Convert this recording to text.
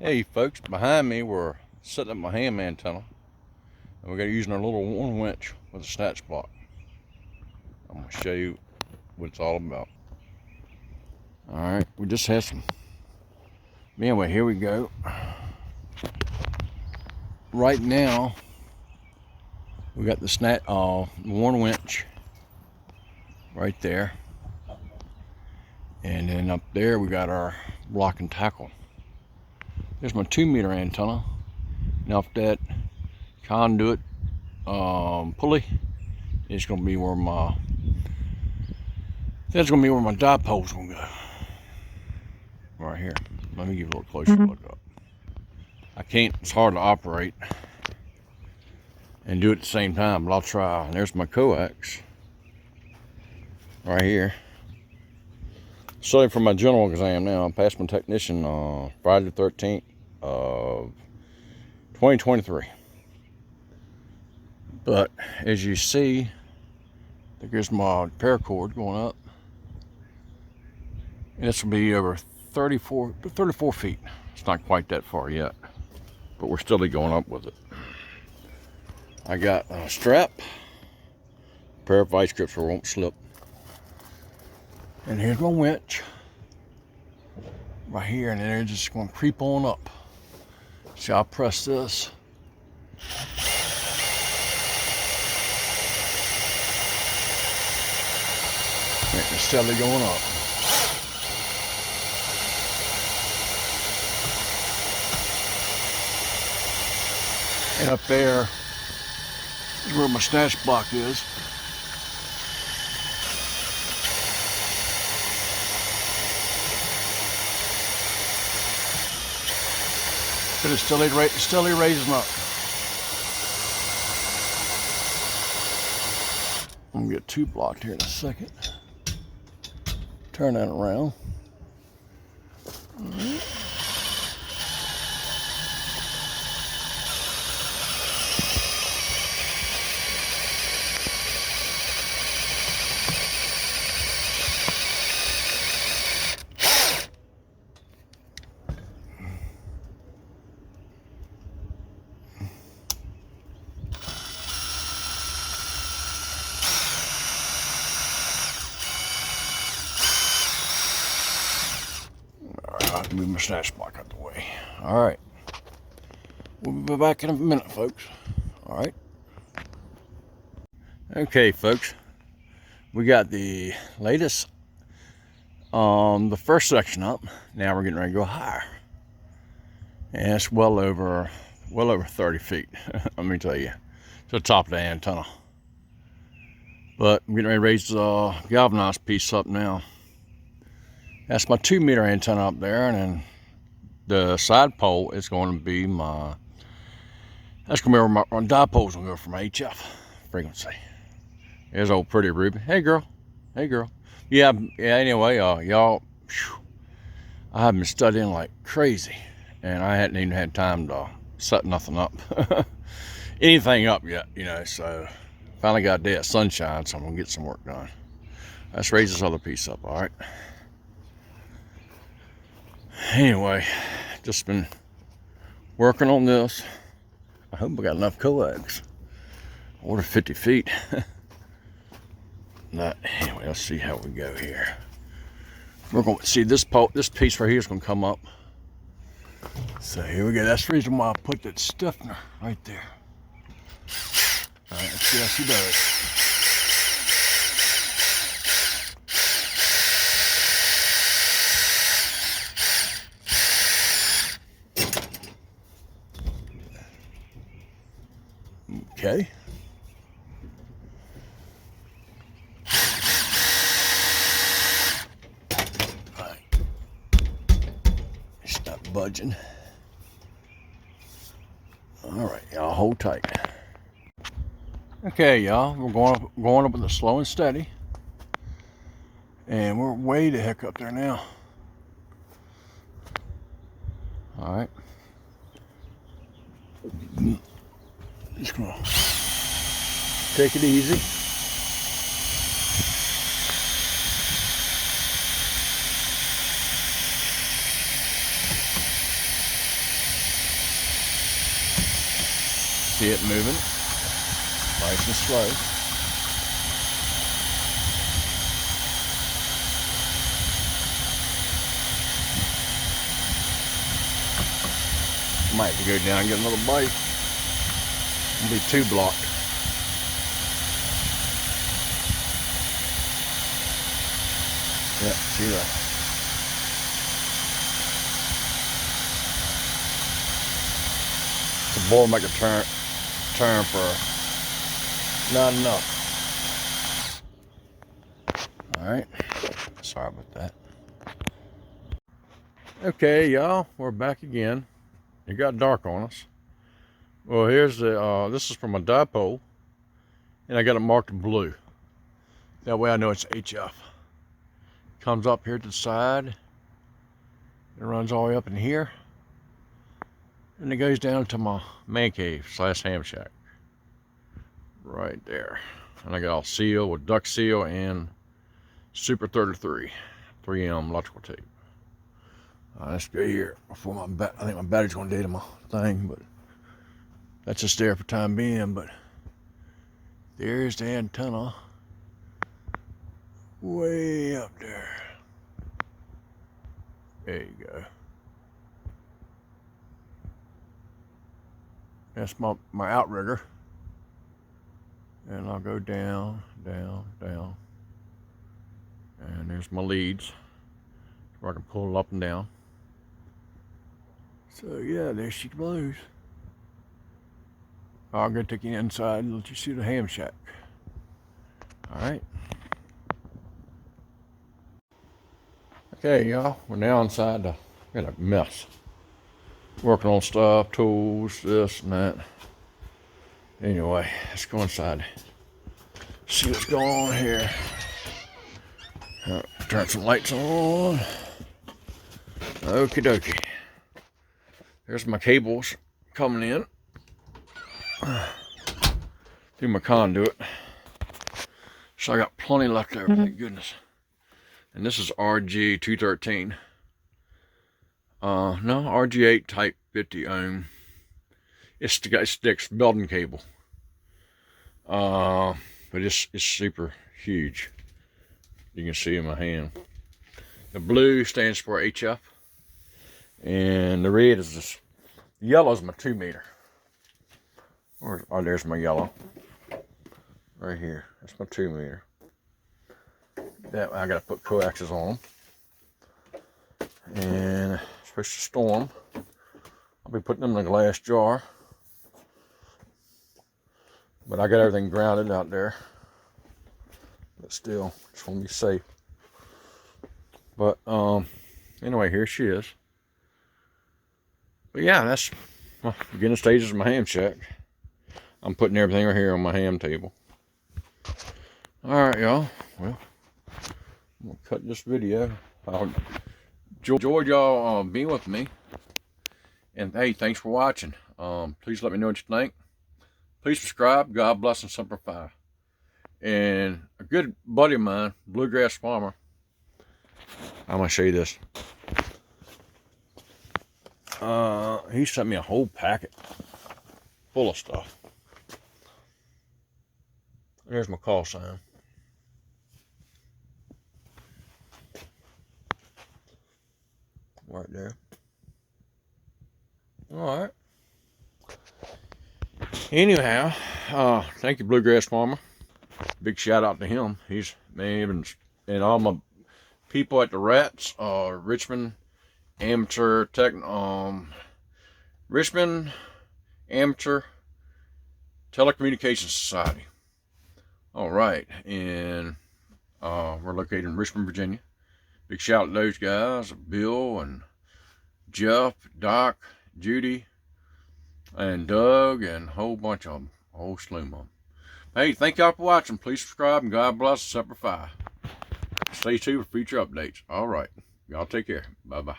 Hey folks, behind me we're setting up my ham antenna, and we're going to using our little one winch with a snatch block. I'm going to show you what it's all about. Alright, we just had some, anyway, here we go. Right now we got the one winch right there, and then up there we got our block and tackle. There's my 2-meter antenna. Now if that conduit pulley is going to be where my dipole's going to go. Right here. Let me give you a little closer look up. I can't, it's hard to operate and do it at the same time, but I'll try. And there's my coax right here. Studying for my general exam now. I passed my technician Friday the 13th of 2023. But as you see, there's my paracord going up. And this will be over 34 feet. It's not quite that far yet, but we're still going up with it. I got a strap, a pair of vice grips so it won't slip. And here's my winch right here, and then they're just going to creep on up. See, I'll press this. And it's steadily going up. And up there is where my snatch block is. But it's steadily raising up. I'm gonna get 2 blocked here in a second. Turn that around. All right. I can move my snatch block out the way. All right. We'll be back in a minute, folks. All right. Okay, folks. We got the latest, the first section up. Now we're getting ready to go higher. And it's well over 30 feet. Let me tell you. To the top of the antenna. But I'm getting ready to raise the galvanized piece up now. That's my 2-meter antenna up there, and then the side pole is going to be that's going to be where my dipole's going to go for my HF frequency. There's old pretty Ruby. Hey girl. Hey girl. Yeah, anyway, y'all, I have been studying like crazy, and I hadn't even had time to set nothing up. Anything up yet, you know, so finally got a day of sunshine, so I'm going to get some work done. Let's raise this other piece up, all right? Anyway, just been working on this. I hope I got enough coax. Order 50 feet. Anyway, let's see how we go here. We're going to see this piece right here is going to come up. So here we go. That's the reason why I put that stiffener right there. All right, let's see how she does. Okay. All right. It's not budging. All right, y'all, hold tight. Okay, y'all, we're going up with the slow and steady, and we're way the heck up there now. All right. Just gonna take it easy. see it moving nice and slow. Might have to go down and get another bite. It'll be 2 blocked. Yeah, see that. The board make a turn for not enough. Alright. Sorry about that. Okay, y'all, we're back again. It got dark on us. Well, here's the this is from a dipole, and I got it marked blue. That way I know it's HF. Comes up here to the side. It runs all the way up in here. And it goes down to my man cave / Hamshack. Right there. And I got all seal with duct seal and Super 33 3M electrical tape. Let's go here before I think my battery's gonna date my thing, but that's just there for time being. But there's the antenna way up there. There you go. That's my outrigger. And I'll go down, down, down. And there's my leads, where I can pull it up and down. So yeah, there she blows. I'm gonna take you inside and let you see the Hamshack. Alright. Okay, y'all, we're now inside the, got a mess. Working on stuff, tools, this and that. Anyway, let's go inside. See what's going on here. Turn some lights on. Okie dokie. There's my cables coming in through my conduit. So I got plenty left over, thank goodness. And this is RG213. No, RG8 type 50 ohm. It's the guy sticks Belden cable. But it's super huge. You can see in my hand. The blue stands for HF. And the red is this. Yellow is my 2 meter. Oh, there's my yellow. Right here. That's my 2 meter. That I gotta put coaxes on them. And it's supposed to storm. I'll be putting them in a glass jar. But I got everything grounded out there. But still, just want to be safe. But anyway, here she is. But yeah, that's my beginning stages of my Hamshack. I'm putting everything right here on my ham table. Alright, y'all. Well, I'm gonna cut this video. I enjoyed y'all being with me. And hey, thanks for watching. Please let me know what you think. Please subscribe. God bless and simplify. And a good buddy of mine, Bluegrass Farmer, I'm gonna show you this. He sent me a whole packet full of stuff. There's my call sign. Right there. All right. Anyhow, thank you, Bluegrass Farmer. Big shout out to him. He's man, and all my people at the Rats, Richmond Amateur Richmond Amateur Telecommunications Society. All right, and we're located in Richmond, Virginia. Big shout out to those guys, Bill and Jeff, Doc, Judy, and Doug, and a whole bunch of them, a whole slew of them. Hey, thank y'all for watching. Please subscribe, and God bless and simplify. Stay tuned for future updates. All right, y'all take care. Bye-bye.